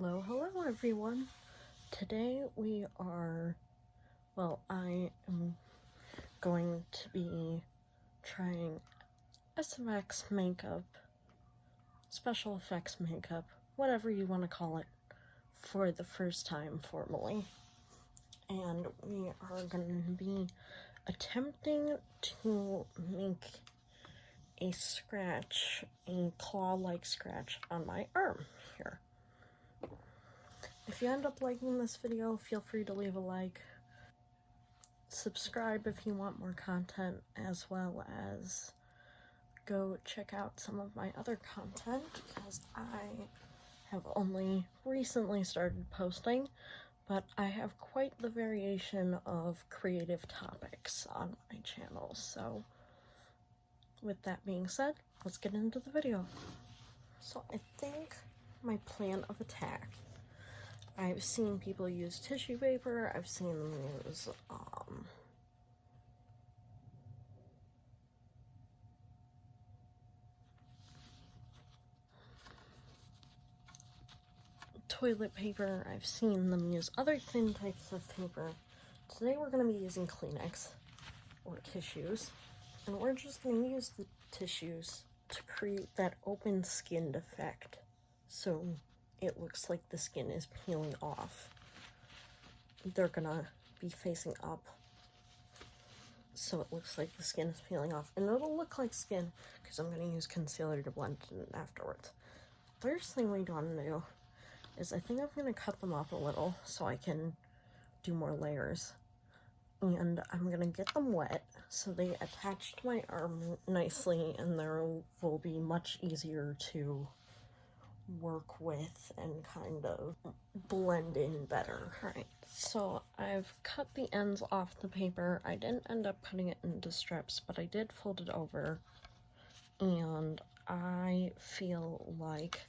Hello everyone. Today I am going to be trying SFX makeup, special effects makeup, whatever you want to call it, for the first time formally. And we are going to be attempting to make a claw-like scratch on my arm here. If you end up liking this video, feel free to leave a like. Subscribe if you want more content, as well as go check out some of my other content, because I have only recently started posting, but I have quite the variation of creative topics on my channel. So with that being said, let's get into the video. So I think my plan of attack, I've seen people use tissue paper, I've seen them use toilet paper, I've seen them use other thin types of paper. Today we're going to be using Kleenex, or tissues, and we're just going to use the tissues to create that open skinned effect, so it looks like the skin is peeling off. They're gonna be facing up, so it looks like the skin is peeling off, and it'll look like skin because I'm gonna use concealer to blend it in afterwards. First thing we want to do is, I think I'm gonna cut them up a little so I can do more layers, and I'm gonna get them wet so they attach to my arm nicely, and they will be much easier to work with and kind of blend in better. Alright, so I've cut the ends off the paper. I didn't end up cutting it into strips, but I did fold it over, and I feel like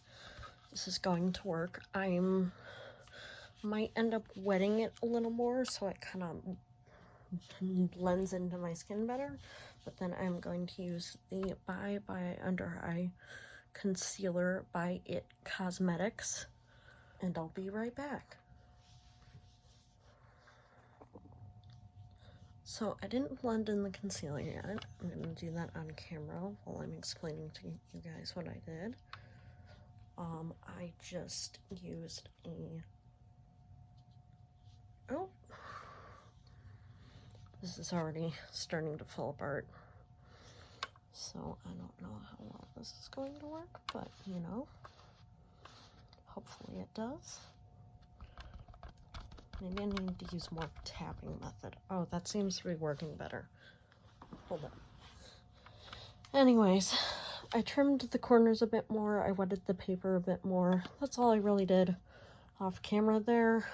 this is going to work. I might end up wetting it a little more so it kind of blends into my skin better, but then I'm going to use the Bye Bye Under Eye concealer by It Cosmetics, and I'll be right back. So I didn't blend in the concealer yet. I'm going to do that on camera while I'm explaining to you guys what I did. I just used this is already starting to fall apart. So I don't know how well this is going to work, but you know, hopefully it does. Maybe I need to use more tapping method. Oh, that seems to be working better. Hold on. Anyways, I trimmed the corners a bit more. I wetted the paper a bit more. That's all I really did off camera there.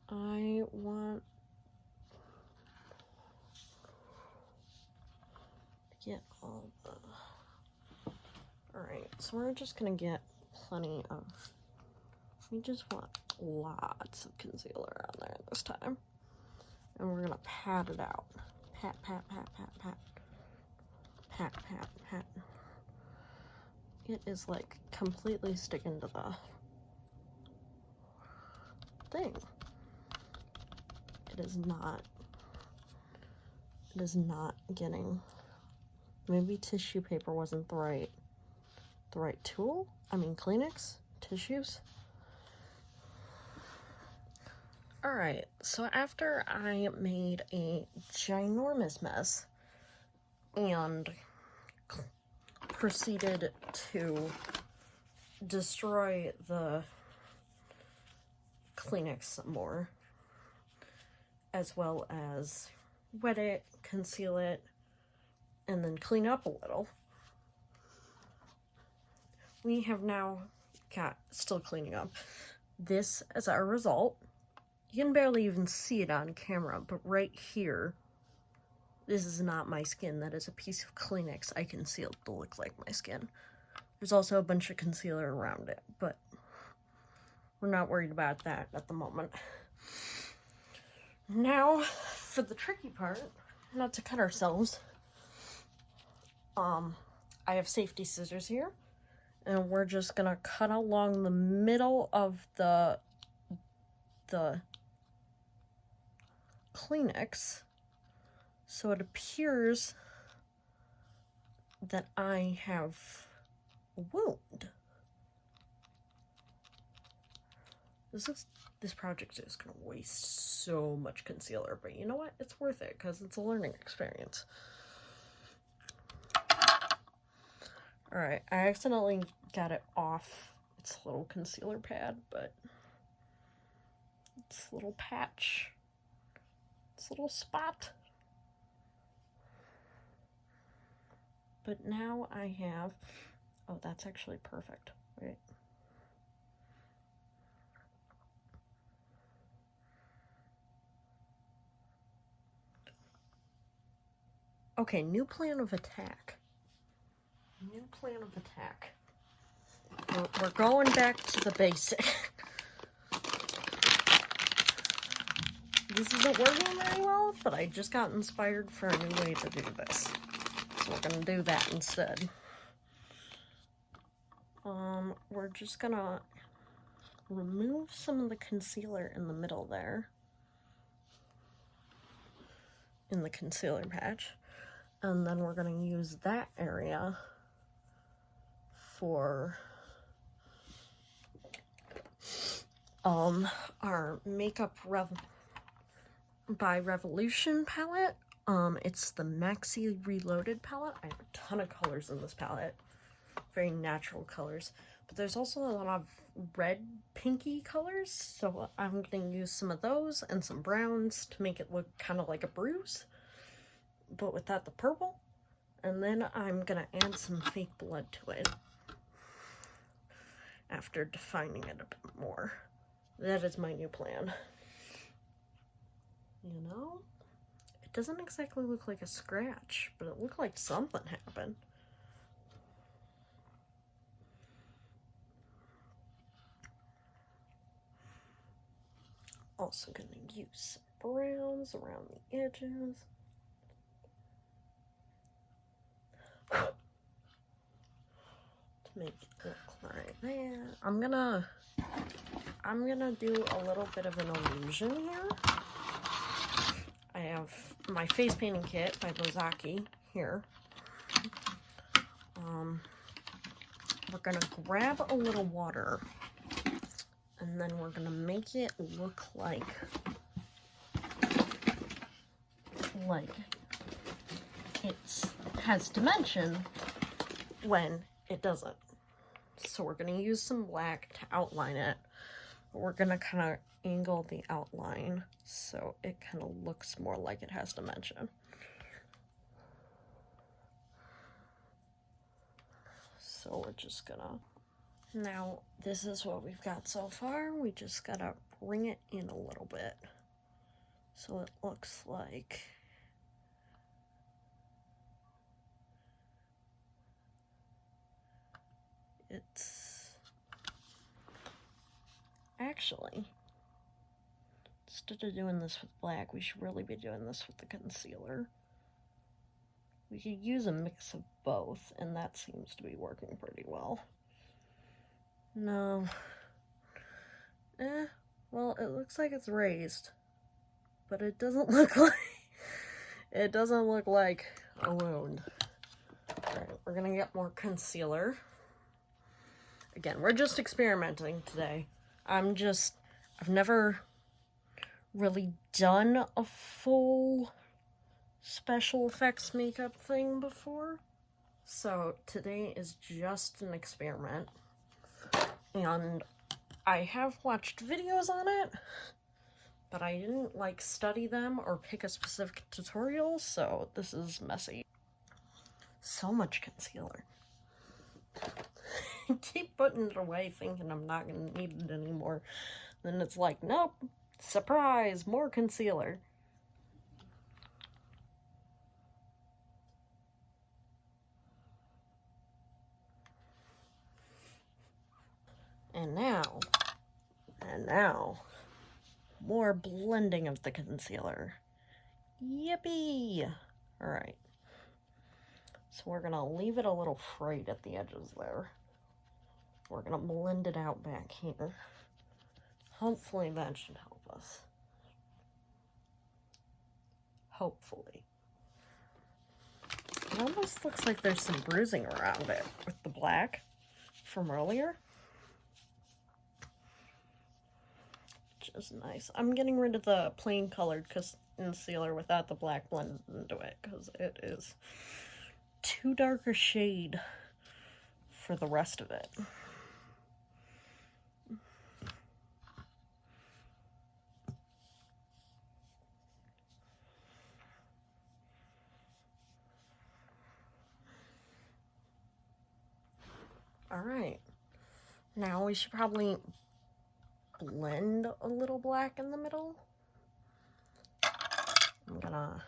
I want get all the... Alright, so we're just gonna get plenty of... We just want lots of concealer on there this time. And we're gonna pat it out. Pat, pat, pat, pat, pat. Pat, pat, pat. It is like completely sticking to the thing. It is not getting... Maybe tissue paper wasn't the right tool. I mean, Kleenex tissues. Alright, so after I made a ginormous mess and proceeded to destroy the Kleenex some more, as well as wet it, conceal it, and then clean up a little, we have now got, still cleaning up, this as our result. You can barely even see it on camera, but right here, this is not my skin. That is a piece of Kleenex I concealed to look like my skin. There's also a bunch of concealer around it, but we're not worried about that at the moment. Now, for the tricky part, not to cut ourselves, I have safety scissors here, And we're just gonna cut along the middle of the Kleenex so it appears that I have a wound. This project is gonna waste so much concealer, but you know what? It's worth it because it's a learning experience. Alright, I accidentally got it off its little concealer pad, but its little patch, its little spot. But now I have, oh, that's actually perfect. Wait. Okay, new plan of attack. New plan of attack. We're going back to the basic. This isn't working very well, but I just got inspired for a new way to do this. So we're gonna do that instead. We're just gonna remove some of the concealer in the middle there. In the concealer patch. And then we're gonna use that area for our Makeup by Revolution palette. It's the Maxi Reloaded palette. I have a ton of colors in this palette. Very natural colors. But there's also a lot of red, pinky colors. So I'm going to use some of those and some browns to make it look kind of like a bruise. But without the purple. And then I'm going to add some fake blood to it. After defining it a bit more. That is my new plan. You know? It doesn't exactly look like a scratch, but it looked like something happened. Also gonna use some browns around the edges. To make it look like that. I'm gonna do a little bit of an illusion here. I have my face painting kit by Lozaki here. We're gonna grab a little water and then we're gonna make it look like it has dimension when it doesn't. So we're gonna use some black to outline it, but we're gonna kind of angle the outline so it kind of looks more like it has dimension. So we're just gonna, now this is what we've got so far. We just gotta bring it in a little bit so it looks like it's actually, instead of doing this with black, we should really be doing this with the concealer. We could use a mix of both, and that seems to be working pretty well. No. Well, it looks like it's raised, but it doesn't look like, it doesn't look like a wound. Alright, we're gonna get more concealer. Again, we're just experimenting today. I've never really done a full special effects makeup thing before. So today is just an experiment. And I have watched videos on it, but I didn't like study them or pick a specific tutorial, so this is messy. So much concealer. I keep putting it away thinking I'm not going to need it anymore. Then it's like, nope, surprise, more concealer. And now, more blending of the concealer. Yippee! Alright. So we're gonna leave it a little frayed at the edges there. We're gonna blend it out back here. Hopefully that should help us. Hopefully. It almost looks like there's some bruising around it with the black from earlier. Which is nice. I'm getting rid of the plain colored concealer without the black blend into it because it is too dark a shade for the rest of it. Alright, now we should probably blend a little black in the middle. I'm gonna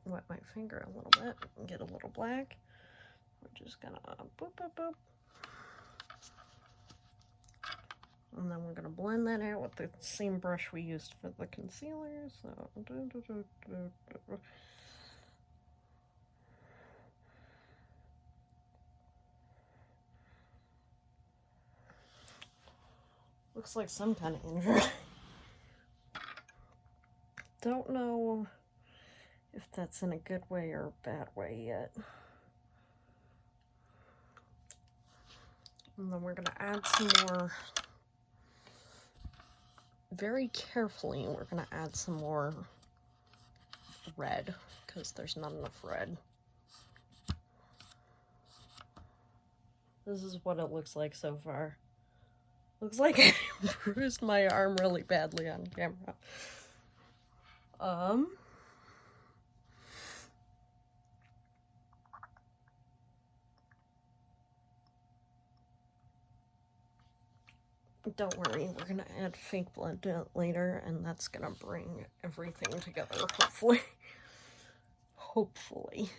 wet my finger a little bit and get a little black. We're just gonna boop, boop, boop. And then we're gonna blend that out with the same brush we used for the concealer. So, looks like some kind of injury. Don't know if that's in a good way or a bad way yet. And then we're gonna add some more, very carefully, we're gonna add some more red, because there's not enough red. This is what it looks like so far. Looks like I bruised my arm really badly on camera. Don't worry, we're gonna add fake blood to it later, and that's gonna bring everything together, hopefully. Hopefully.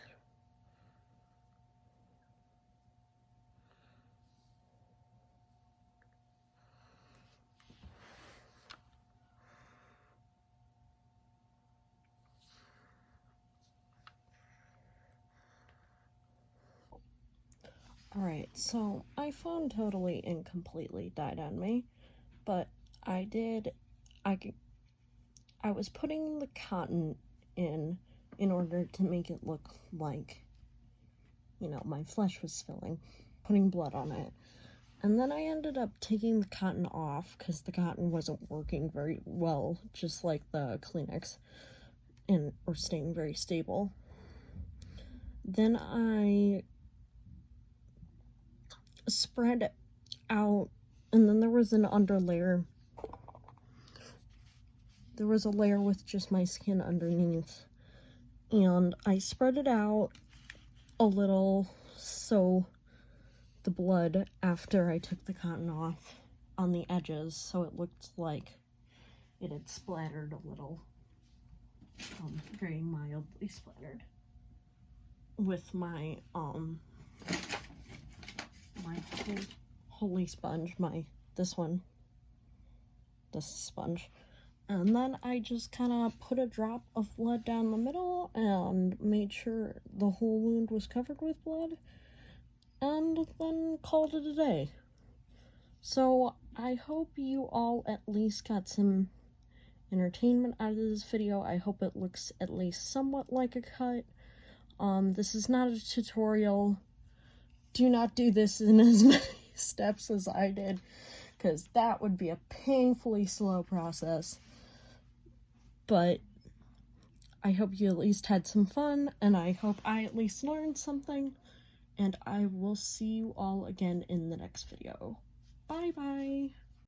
Alright, so my phone totally and completely died on me, but I was putting the cotton in order to make it look like, you know, my flesh was spilling, putting blood on it. And then I ended up taking the cotton off because the cotton wasn't working very well, just like the Kleenex, or staying very stable. Then I spread out, and then there was an underlayer. There was a layer with just my skin underneath, and I spread it out a little so the blood, after I took the cotton off, on the edges, so it looked like it had splattered a little, very mildly splattered, with my holy sponge, this sponge. And then I just kind of put a drop of blood down the middle and made sure the whole wound was covered with blood, and then called it a day. So I hope you all at least got some entertainment out of this video. I hope it looks at least somewhat like a cut. This is not a tutorial. Do not do this in as many steps as I did, because that would be a painfully slow process. But I hope you at least had some fun, and I hope I at least learned something, and I will see you all again in the next video. Bye bye!